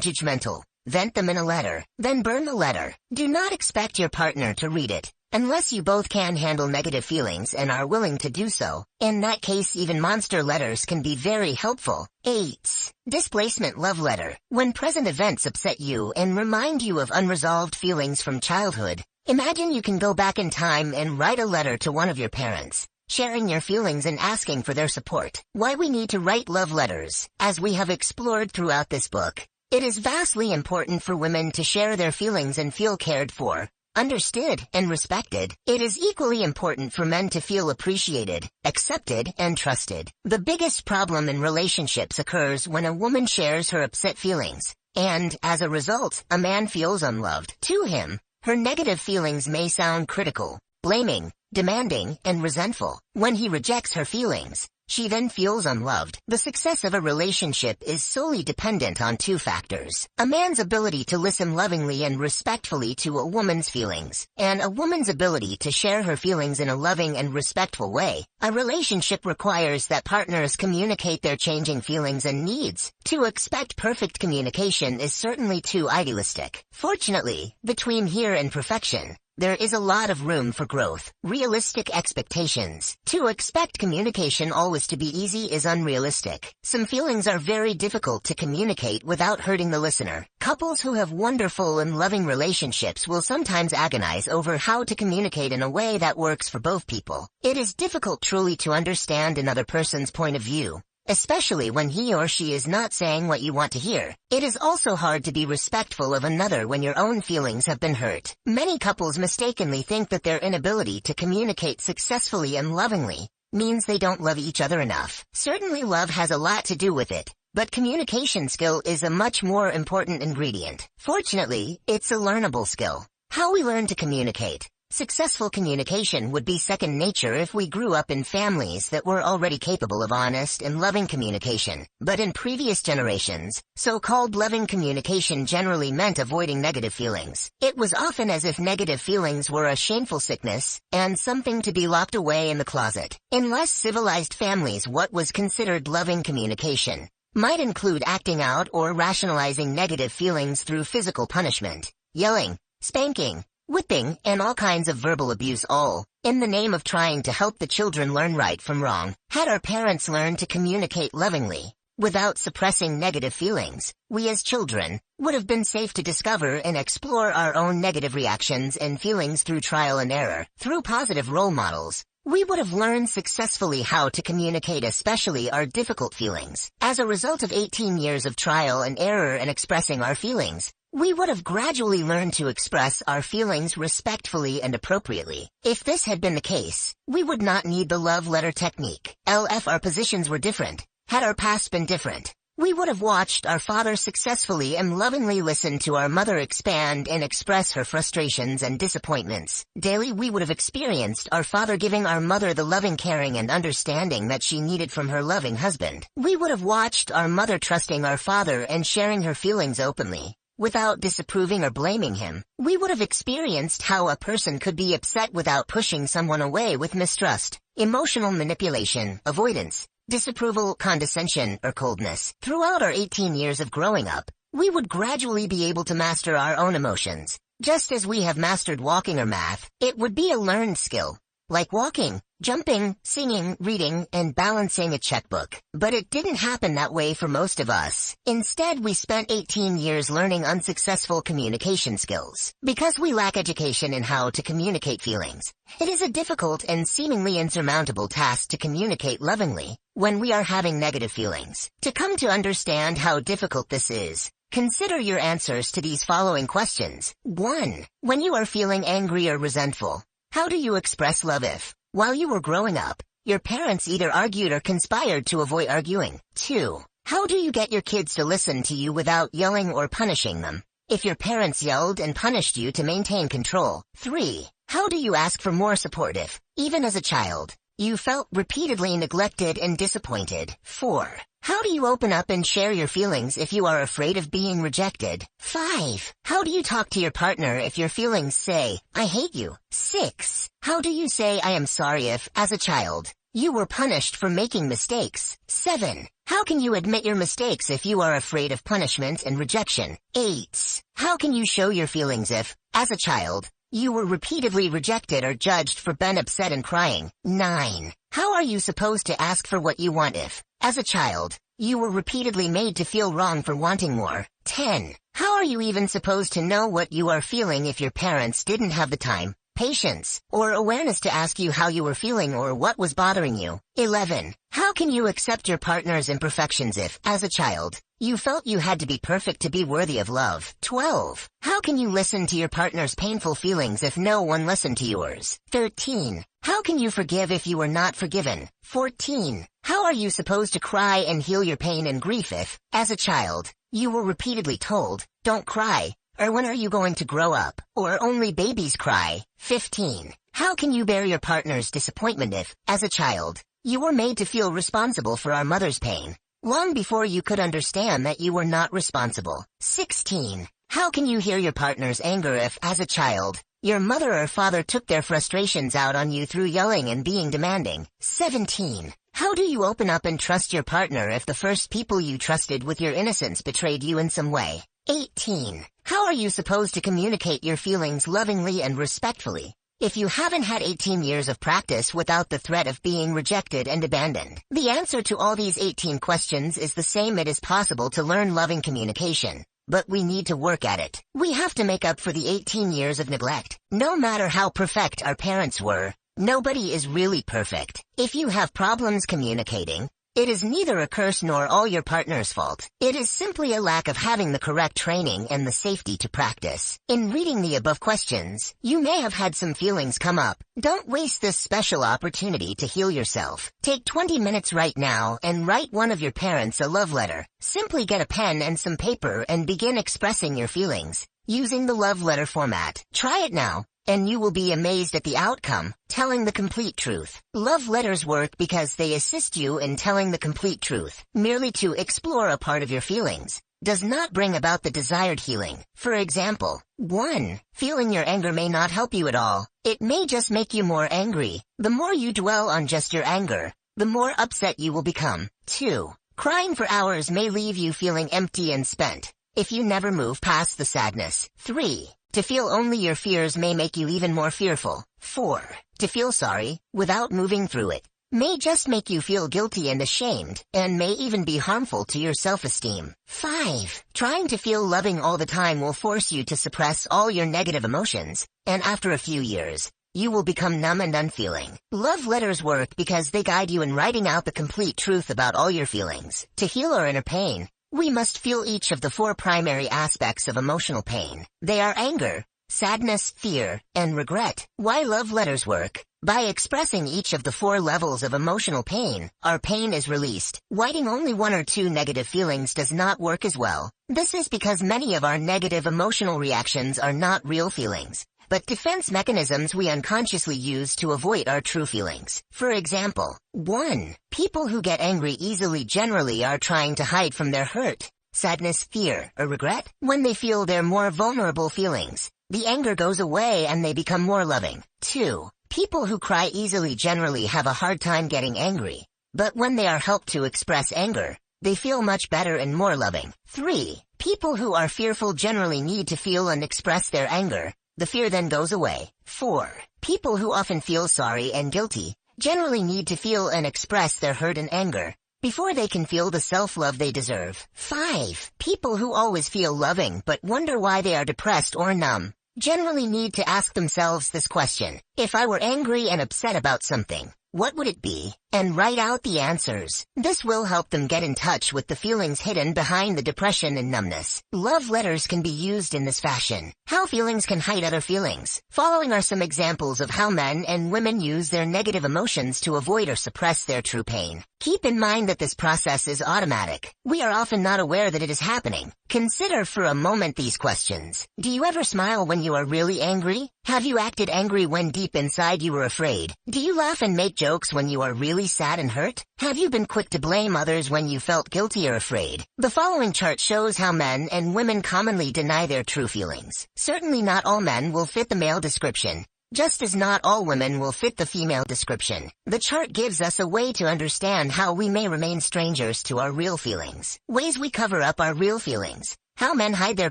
judgmental, vent them in a letter, then burn the letter. Do not expect your partner to read it, unless you both can handle negative feelings and are willing to do so. In that case, even monster letters can be very helpful. 8. Displacement love letter. When present events upset you and remind you of unresolved feelings from childhood, imagine you can go back in time and write a letter to one of your parents, sharing your feelings and asking for their support. Why we need to write love letters. As we have explored throughout this book, it is vastly important for women to share their feelings and feel cared for, understood, and respected. It is equally important for men to feel appreciated, accepted, and trusted. The biggest problem in relationships occurs when a woman shares her upset feelings, and, as a result, a man feels unloved. To him, her negative feelings may sound critical, blaming, demanding, and resentful. When he rejects her feelings, she then feels unloved. The success of a relationship is solely dependent on 2 factors: a man's ability to listen lovingly and respectfully to a woman's feelings, and a woman's ability to share her feelings in a loving and respectful way. A relationship requires that partners communicate their changing feelings and needs. To expect perfect communication is certainly too idealistic. Fortunately, between here and perfection, there is a lot of room for growth. Realistic expectations. To expect communication always to be easy is unrealistic. Some feelings are very difficult to communicate without hurting the listener. Couples who have wonderful and loving relationships will sometimes agonize over how to communicate in a way that works for both people. It is difficult truly to understand another person's point of view, especially when he or she is not saying what you want to hear. It is also hard to be respectful of another when your own feelings have been hurt. Many couples mistakenly think that their inability to communicate successfully and lovingly means they don't love each other enough. Certainly love has a lot to do with it, but communication skill is a much more important ingredient. Fortunately, it's a learnable skill. How we learn to communicate. Successful communication would be second nature if we grew up in families that were already capable of honest and loving communication. But in previous generations, so-called loving communication generally meant avoiding negative feelings. It was often as if negative feelings were a shameful sickness and something to be locked away in the closet. In less civilized families, what was considered loving communication might include acting out or rationalizing negative feelings through physical punishment, yelling, spanking, whipping, and all kinds of verbal abuse, all in the name of trying to help the children learn right from wrong. Had our parents learned to communicate lovingly, without suppressing negative feelings, we as children would have been safe to discover and explore our own negative reactions and feelings through trial and error. Through positive role models, we would have learned successfully how to communicate, especially our difficult feelings. As a result of 18 years of trial and error and expressing our feelings, we would have gradually learned to express our feelings respectfully and appropriately. If this had been the case, we would not need the love letter technique. If our positions were different, had our past been different, we would have watched our father successfully and lovingly listen to our mother expand and express her frustrations and disappointments. Daily, we would have experienced our father giving our mother the loving caring and understanding that she needed from her loving husband. We would have watched our mother trusting our father and sharing her feelings openly, without disapproving or blaming him. We would have experienced how a person could be upset without pushing someone away with mistrust, emotional manipulation, avoidance, disapproval, condescension, or coldness. Throughout our 18 years of growing up, we would gradually be able to master our own emotions. Just as we have mastered walking or math, it would be a learned skill, like walking, jumping, singing, reading, and balancing a checkbook. But it didn't happen that way for most of us. Instead, we spent 18 years learning unsuccessful communication skills. Because we lack education in how to communicate feelings, it is a difficult and seemingly insurmountable task to communicate lovingly when we are having negative feelings. To come to understand how difficult this is, consider your answers to these following questions. 1. When you are feeling angry or resentful, how do you express love if, while you were growing up, your parents either argued or conspired to avoid arguing? 2. How do you get your kids to listen to you without yelling or punishing them, if your parents yelled and punished you to maintain control? 3. How do you ask for more support if, even as a child, you felt repeatedly neglected and disappointed? 4. How do you open up and share your feelings if you are afraid of being rejected? 5. How do you talk to your partner if your feelings say, I hate you? 6. How do you say I am sorry if, as a child, you were punished for making mistakes? 7. How can you admit your mistakes if you are afraid of punishment and rejection? 8. How can you show your feelings if, as a child, you were repeatedly rejected or judged for being upset and crying? 9. How are you supposed to ask for what you want if, as a child, you were repeatedly made to feel wrong for wanting more? 10. How are you even supposed to know what you are feeling if your parents didn't have the time, patience, or awareness to ask you how you were feeling or what was bothering you? 11. How can you accept your partner's imperfections if, as a child, you felt you had to be perfect to be worthy of love? 12. How can you listen to your partner's painful feelings if no one listened to yours? 13. How can you forgive if you were not forgiven? 14. How are you supposed to cry and heal your pain and grief if, as a child, you were repeatedly told, don't cry, or when are you going to grow up, or only babies cry? 15. How can you bear your partner's disappointment if, as a child, you were made to feel responsible for our mother's pain, long before you could understand that you were not responsible? 16. How can you hear your partner's anger if, as a child, your mother or father took their frustrations out on you through yelling and being demanding? 17. How do you open up and trust your partner if the first people you trusted with your innocence betrayed you in some way? 18. How are you supposed to communicate your feelings lovingly and respectfully if you haven't had 18 years of practice without the threat of being rejected and abandoned? The answer to all these 18 questions is the same. It is possible to learn loving communication, but we need to work at it. We have to make up for the 18 years of neglect. No matter how perfect our parents were, nobody is really perfect. If you have problems communicating, it is neither a curse nor all your partner's fault. It is simply a lack of having the correct training and the safety to practice. In reading the above questions, you may have had some feelings come up. Don't waste this special opportunity to heal yourself. Take 20 minutes right now and write one of your parents a love letter. Simply get a pen and some paper and begin expressing your feelings using the love letter format. Try it now, and you will be amazed at the outcome. Telling the complete truth. Love letters work because they assist you in telling the complete truth. Merely to explore a part of your feelings does not bring about the desired healing. For example, 1. Feeling your anger may not help you at all. It may just make you more angry. The more you dwell on just your anger, the more upset you will become. 2. Crying for hours may leave you feeling empty and spent if you never move past the sadness. 3. To feel only your fears may make you even more fearful. 4. To feel sorry, without moving through it, may just make you feel guilty and ashamed, and may even be harmful to your self-esteem. 5. Trying to feel loving all the time will force you to suppress all your negative emotions, and after a few years, you will become numb and unfeeling. Love letters work because they guide you in writing out the complete truth about all your feelings. To heal our inner pain, we must feel each of the 4 primary aspects of emotional pain. They are anger, sadness, fear, and regret. Why love letters work? By expressing each of the 4 levels of emotional pain, our pain is released. Writing only 1 or 2 negative feelings does not work as well. This is because many of our negative emotional reactions are not real feelings, but defense mechanisms we unconsciously use to avoid our true feelings. For example, 1. People who get angry easily generally are trying to hide from their hurt, sadness, fear, or regret. When they feel their more vulnerable feelings, the anger goes away and they become more loving. 2. People who cry easily generally have a hard time getting angry. but when they are helped to express anger, they feel much better and more loving. 3. People who are fearful generally need to feel and express their anger. The fear then goes away. 4. People who often feel sorry and guilty generally need to feel and express their hurt and anger before they can feel the self-love they deserve. 5. People who always feel loving but wonder why they are depressed or numb generally need to ask themselves this question: if I were angry and upset about something, what would it be? And write out the answers. This will help them get in touch with the feelings hidden behind the depression and numbness. Love letters can be used in this fashion. How feelings can hide other feelings. Following are some examples of how men and women use their negative emotions to avoid or suppress their true pain. Keep in mind that this process is automatic. We are often not aware that it is happening. Consider for a moment these questions. Do you ever smile when you are really angry? Have you acted angry when deep inside you were afraid? Do you laugh and make jokes when you are really sad and hurt? Have you been quick to blame others when you felt guilty or afraid? The following chart shows how men and women commonly deny their true feelings. Certainly not all men will fit the male description, just as not all women will fit the female description. The chart gives us a way to understand how we may remain strangers to our real feelings. Ways we cover up our real feelings. How men hide their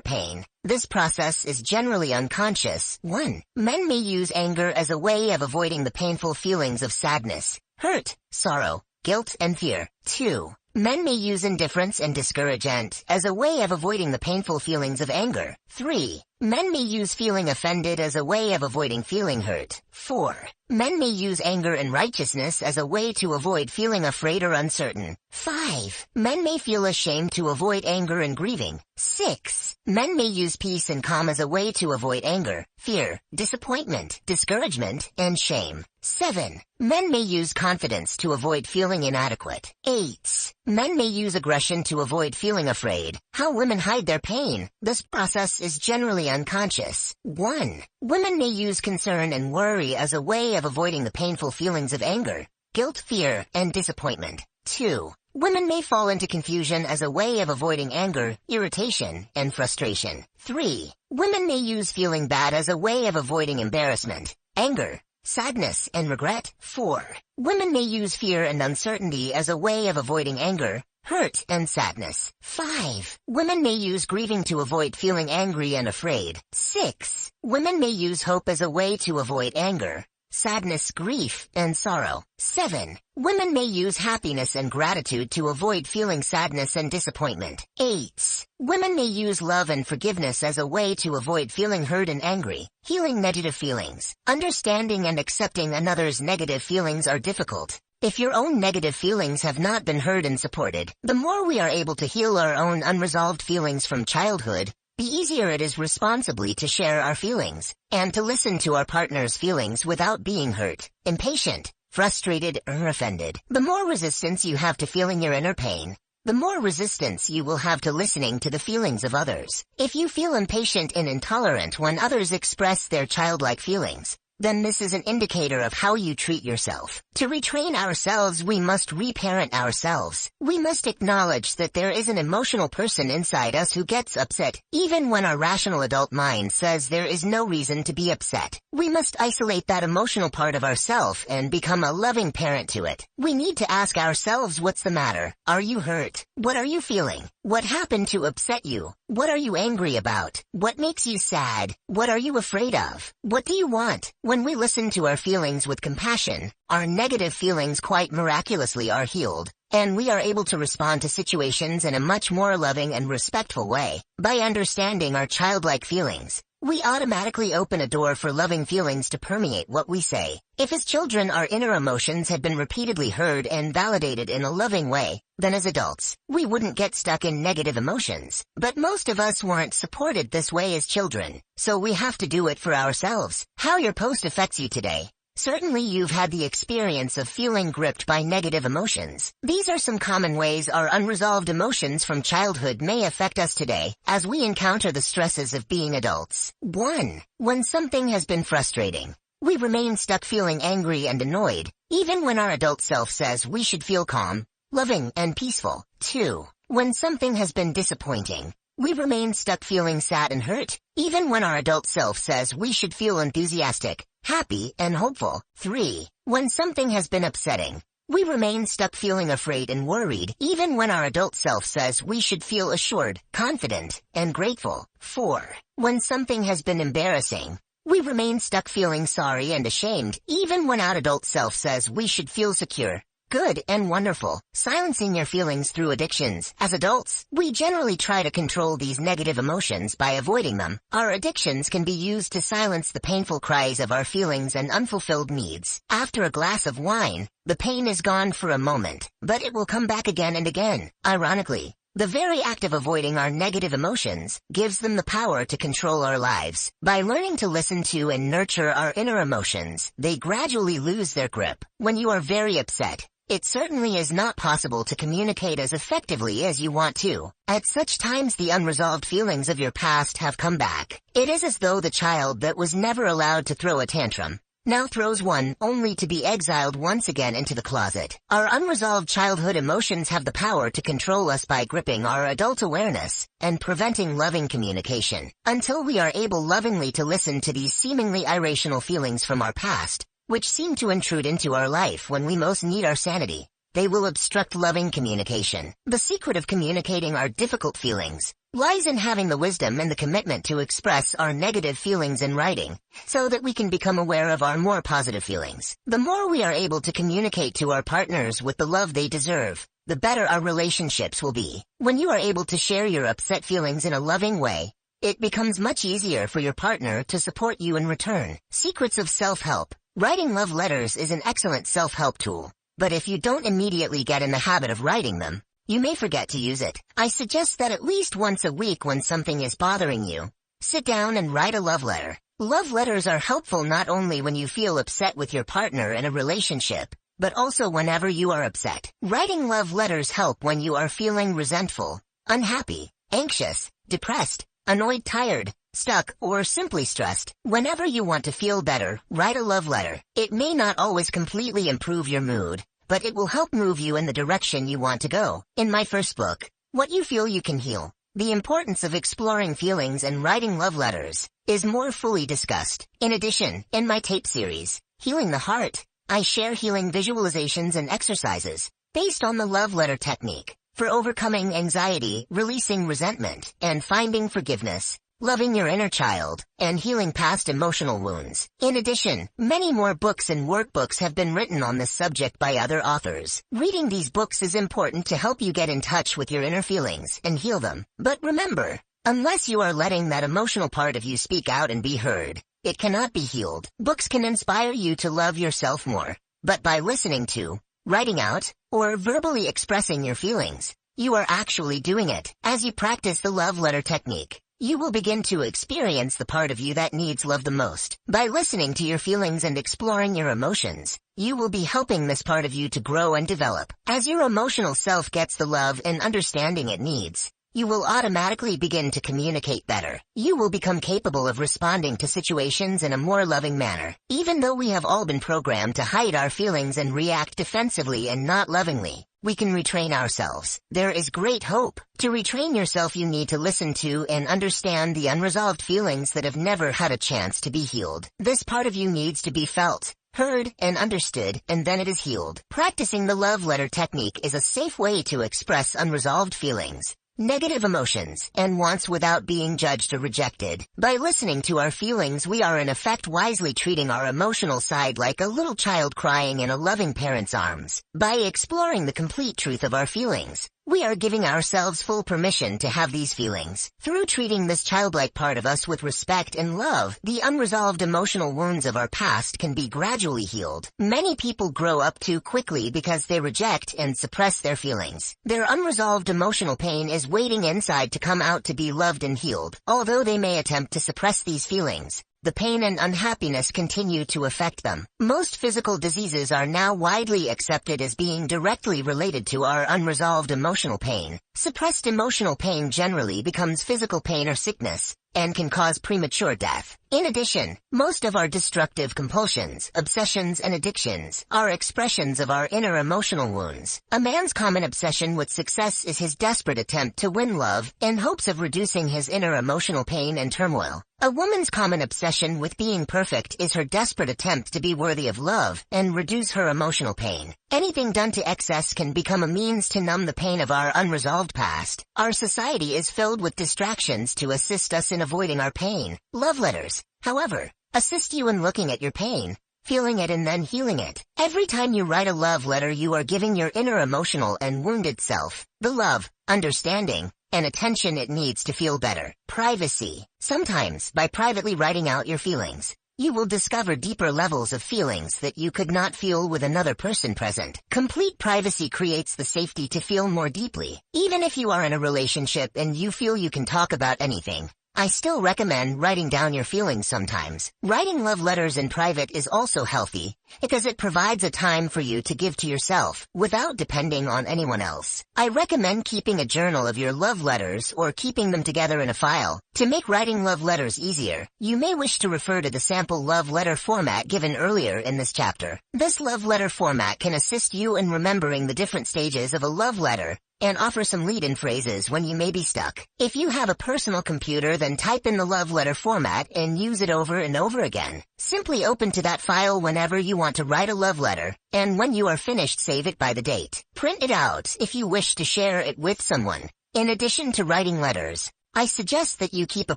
pain. This process is generally unconscious. 1. Men may use anger as a way of avoiding the painful feelings of sadness, hurt, sorrow, guilt, and fear. 2. Men may use indifference and discouragement as a way of avoiding the painful feelings of anger. 3. Men may use feeling offended as a way of avoiding feeling hurt. 4. Men may use anger and righteousness as a way to avoid feeling afraid or uncertain. 5. Men may feel ashamed to avoid anger and grieving. 6. Men may use peace and calm as a way to avoid anger, fear, disappointment, discouragement, and shame. 7. Men may use confidence to avoid feeling inadequate. 8. Men may use aggression to avoid feeling afraid. How women hide their pain. This process is generally unconscious. 1. Women may use concern and worry as a way of avoiding the painful feelings of anger, guilt, fear, and disappointment. 2. Women may fall into confusion as a way of avoiding anger, irritation, and frustration. 3. Women may use feeling bad as a way of avoiding embarrassment, anger, sadness, and regret. 4. Women may use fear and uncertainty as a way of avoiding anger, hurt, and sadness. 5. Women may use grieving to avoid feeling angry and afraid. 6. Women may use hope as a way to avoid anger, sadness, grief, and sorrow. 7. Women may use happiness and gratitude to avoid feeling sadness and disappointment. 8. Women may use love and forgiveness as a way to avoid feeling hurt and angry, healing negative feelings. Understanding and accepting another's negative feelings are difficult. If your own negative feelings have not been heard and supported, the more we are able to heal our own unresolved feelings from childhood, the easier it is responsibly to share our feelings, and to listen to our partner's feelings without being hurt, impatient, frustrated, or offended. The more resistance you have to feeling your inner pain, the more resistance you will have to listening to the feelings of others. If you feel impatient and intolerant when others express their childlike feelings, then this is an indicator of how you treat yourself. To retrain ourselves, we must reparent ourselves. We must acknowledge that there is an emotional person inside us who gets upset, even when our rational adult mind says there is no reason to be upset. We must isolate that emotional part of ourself and become a loving parent to it. We need to ask ourselves, what's the matter? Are you hurt? What are you feeling? What happened to upset you? What are you angry about? What makes you sad? What are you afraid of? What do you want? When we listen to our feelings with compassion, our negative feelings quite miraculously are healed, and we are able to respond to situations in a much more loving and respectful way. By understanding our childlike feelings, we automatically open a door for loving feelings to permeate what we say. If as children our inner emotions had been repeatedly heard and validated in a loving way, then as adults, we wouldn't get stuck in negative emotions. But most of us weren't supported this way as children, so we have to do it for ourselves. How your post affects you today. Certainly you've had the experience of feeling gripped by negative emotions. These are some common ways our unresolved emotions from childhood may affect us today as we encounter the stresses of being adults. 1. When something has been frustrating, we remain stuck feeling angry and annoyed, even when our adult self says we should feel calm, loving, and peaceful. 2. When something has been disappointing, we remain stuck feeling sad and hurt, even when our adult self says we should feel enthusiastic, happy, and hopeful. 3. When something has been upsetting, We remain stuck feeling afraid and worried even when our adult self says we should feel assured, confident, and grateful. 4. When something has been embarrassing, we remain stuck feeling sorry and ashamed even when our adult self says we should feel secure, good, and wonderful. Silencing your feelings through addictions. As adults, we generally try to control these negative emotions by avoiding them. Our addictions can be used to silence the painful cries of our feelings and unfulfilled needs. After a glass of wine, the pain is gone for a moment, but it will come back again and again. Ironically, the very act of avoiding our negative emotions gives them the power to control our lives. By learning to listen to and nurture our inner emotions, they gradually lose their grip. When you are very upset, it certainly is not possible to communicate as effectively as you want to. At such times, the unresolved feelings of your past have come back. It is as though the child that was never allowed to throw a tantrum now throws one, only to be exiled once again into the closet. Our unresolved childhood emotions have the power to control us by gripping our adult awareness and preventing loving communication. Until we are able lovingly to listen to these seemingly irrational feelings from our past, which seem to intrude into our life when we most need our sanity, they will obstruct loving communication. The secret of communicating our difficult feelings lies in having the wisdom and the commitment to express our negative feelings in writing, so that we can become aware of our more positive feelings. The more we are able to communicate to our partners with the love they deserve, the better our relationships will be. When you are able to share your upset feelings in a loving way, it becomes much easier for your partner to support you in return. Secrets of self-help. Writing love letters is an excellent self-help tool, but if you don't immediately get in the habit of writing them, you may forget to use it. I suggest that at least once a week, when something is bothering you, sit down and write a love letter. Love letters are helpful not only when you feel upset with your partner in a relationship, but also whenever you are upset. Writing love letters help when you are feeling resentful, unhappy, anxious, depressed, annoyed, tired, stuck, or simply stressed. Whenever you want to feel better, write a love letter. It may not always completely improve your mood, but it will help move you in the direction you want to go. In my first book, What You Feel You Can Heal, the importance of exploring feelings and writing love letters is more fully discussed. In addition, in my tape series, Healing the Heart, I share healing visualizations and exercises based on the love letter technique for overcoming anxiety, releasing resentment, and finding forgiveness, loving your inner child, and healing past emotional wounds. In addition, many more books and workbooks have been written on this subject by other authors. Reading these books is important to help you get in touch with your inner feelings and heal them. But remember, unless you are letting that emotional part of you speak out and be heard, it cannot be healed. Books can inspire you to love yourself more, but by listening to, writing out, or verbally expressing your feelings, you are actually doing it. As you practice the love letter technique, you will begin to experience the part of you that needs love the most. By listening to your feelings and exploring your emotions, you will be helping this part of you to grow and develop. As your emotional self gets the love and understanding it needs, you will automatically begin to communicate better. You will become capable of responding to situations in a more loving manner. Even though we have all been programmed to hide our feelings and react defensively and not lovingly, we can retrain ourselves. There is great hope. To retrain yourself, you need to listen to and understand the unresolved feelings that have never had a chance to be healed. This part of you needs to be felt, heard, and understood, and then it is healed. Practicing the love letter technique is a safe way to express unresolved feelings, negative emotions, and wants without being judged or rejected. By listening to our feelings, we are in effect wisely treating our emotional side like a little child crying in a loving parent's arms. By exploring the complete truth of our feelings, we are giving ourselves full permission to have these feelings. Through treating this childlike part of us with respect and love, the unresolved emotional wounds of our past can be gradually healed. Many people grow up too quickly because they reject and suppress their feelings. Their unresolved emotional pain is waiting inside to come out to be loved and healed. Although they may attempt to suppress these feelings, the pain and unhappiness continue to affect them. Most physical diseases are now widely accepted as being directly related to our unresolved emotional pain. Suppressed emotional pain generally becomes physical pain or sickness, and can cause premature death. In addition, most of our destructive compulsions, obsessions, and addictions are expressions of our inner emotional wounds. A man's common obsession with success is his desperate attempt to win love in hopes of reducing his inner emotional pain and turmoil. A woman's common obsession with being perfect is her desperate attempt to be worthy of love and reduce her emotional pain. Anything done to excess can become a means to numb the pain of our unresolved past. Our society is filled with distractions to assist us in avoiding our pain. Love letters, however, assist you in looking at your pain, feeling it and then healing it. Every time you write a love letter, you are giving your inner emotional and wounded self the love, understanding, and attention it needs to feel better. Privacy. Sometimes, by privately writing out your feelings, you will discover deeper levels of feelings that you could not feel with another person present. Complete privacy creates the safety to feel more deeply. Even if you are in a relationship and you feel you can talk about anything, I still recommend writing down your feelings sometimes. Writing love letters in private is also healthy, because it provides a time for you to give to yourself without depending on anyone else. I recommend keeping a journal of your love letters or keeping them together in a file. To make writing love letters easier, you may wish to refer to the sample love letter format given earlier in this chapter. This love letter format can assist you in remembering the different stages of a love letter and offer some lead-in phrases when you may be stuck. If you have a personal computer, then type in the love letter format and use it over and over again. Simply open to that file whenever you want to write a love letter, and when you are finished, save it by the date. Print it out if you wish to share it with someone. In addition to writing letters, I suggest that you keep a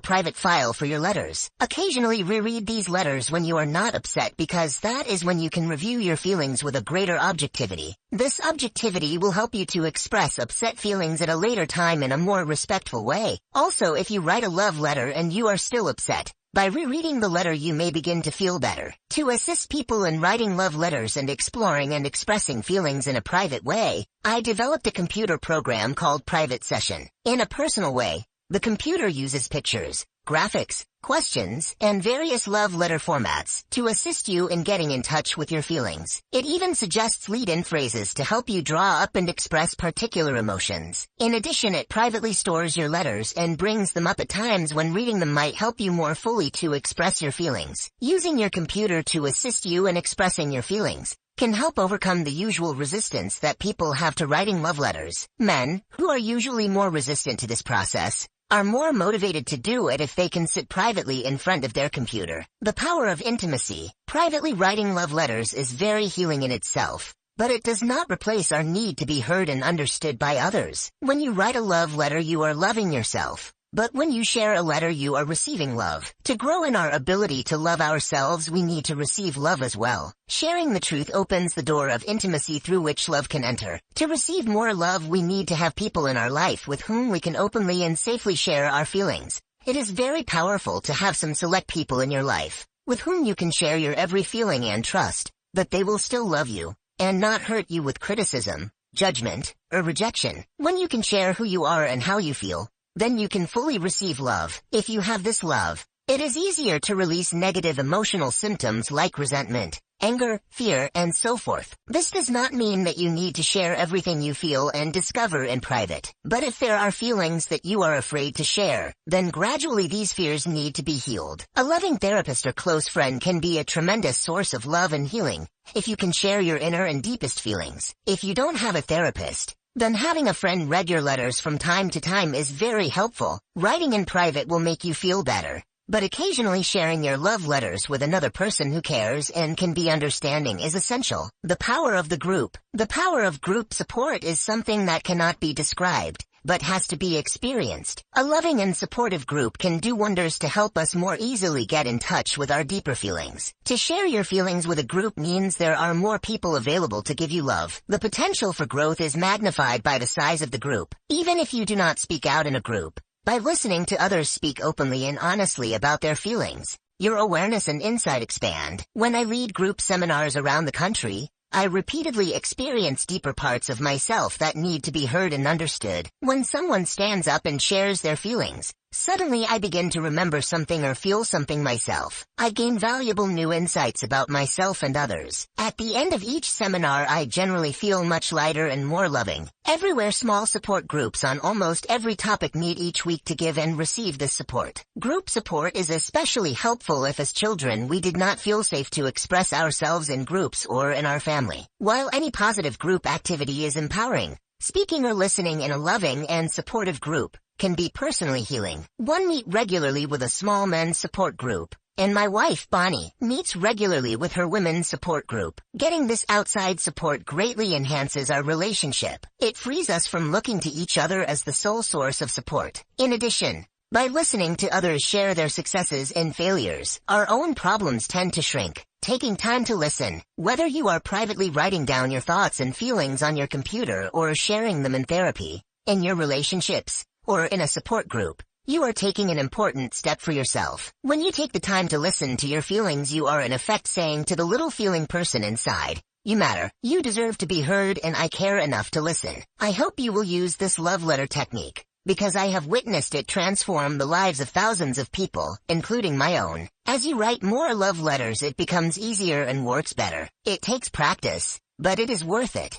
private file for your letters. Occasionally reread these letters when you are not upset, because that is when you can review your feelings with a greater objectivity. This objectivity will help you to express upset feelings at a later time in a more respectful way. Also, if you write a love letter and you are still upset, by rereading the letter you may begin to feel better. To assist people in writing love letters and exploring and expressing feelings in a private way, I developed a computer program called Private Session. In a personal way, the computer uses pictures, graphics, questions, and various love letter formats to assist you in getting in touch with your feelings. It even suggests lead-in phrases to help you draw up and express particular emotions. In addition, it privately stores your letters and brings them up at times when reading them might help you more fully to express your feelings. Using your computer to assist you in expressing your feelings can help overcome the usual resistance that people have to writing love letters. Men, who are usually more resistant to this process, are more motivated to do it if they can sit privately in front of their computer. The power of intimacy. Privately writing love letters is very healing in itself, but it does not replace our need to be heard and understood by others. When you write a love letter, you are loving yourself. But when you share a letter, you are receiving love. To grow in our ability to love ourselves, we need to receive love as well. Sharing the truth opens the door of intimacy through which love can enter. To receive more love, we need to have people in our life with whom we can openly and safely share our feelings. It is very powerful to have some select people in your life with whom you can share your every feeling and trust that they will still love you and not hurt you with criticism, judgment, or rejection. When you can share who you are and how you feel, then you can fully receive love. If you have this love, it is easier to release negative emotional symptoms like resentment, anger, fear, and so forth. This does not mean that you need to share everything you feel and discover in private. But if there are feelings that you are afraid to share, then gradually these fears need to be healed. A loving therapist or close friend can be a tremendous source of love and healing if you can share your inner and deepest feelings. If you don't have a therapist, then having a friend read your letters from time to time is very helpful. Writing in private will make you feel better, but occasionally sharing your love letters with another person who cares and can be understanding is essential. The power of the group. The power of group support is something that cannot be described, but has to be experienced. A loving and supportive group can do wonders to help us more easily get in touch with our deeper feelings. To share your feelings with a group means there are more people available to give you love. The potential for growth is magnified by the size of the group. Even if you do not speak out in a group, by listening to others speak openly and honestly about their feelings, your awareness and insight expand. When I lead group seminars around the country, I repeatedly experience deeper parts of myself that need to be heard and understood. When someone stands up and shares their feelings, suddenly I begin to remember something or feel something myself. I gain valuable new insights about myself and others. At the end of each seminar, I generally feel much lighter and more loving. Everywhere, small support groups on almost every topic meet each week to give and receive this support. Group support is especially helpful if as children we did not feel safe to express ourselves in groups or in our family. While any positive group activity is empowering, speaking or listening in a loving and supportive group can be personally healing. One meet regularly with a small men's support group, and my wife, Bonnie, meets regularly with her women's support group. Getting this outside support greatly enhances our relationship. It frees us from looking to each other as the sole source of support. In addition, by listening to others share their successes and failures, our own problems tend to shrink. Taking time to listen, whether you are privately writing down your thoughts and feelings on your computer or sharing them in therapy, in your relationships, or in a support group, you are taking an important step for yourself. When you take the time to listen to your feelings, you are in effect saying to the little feeling person inside, you matter, you deserve to be heard, and I care enough to listen. I hope you will use this love letter technique, because I have witnessed it transform the lives of thousands of people, including my own. As you write more love letters, it becomes easier and works better. It takes practice, but it is worth it.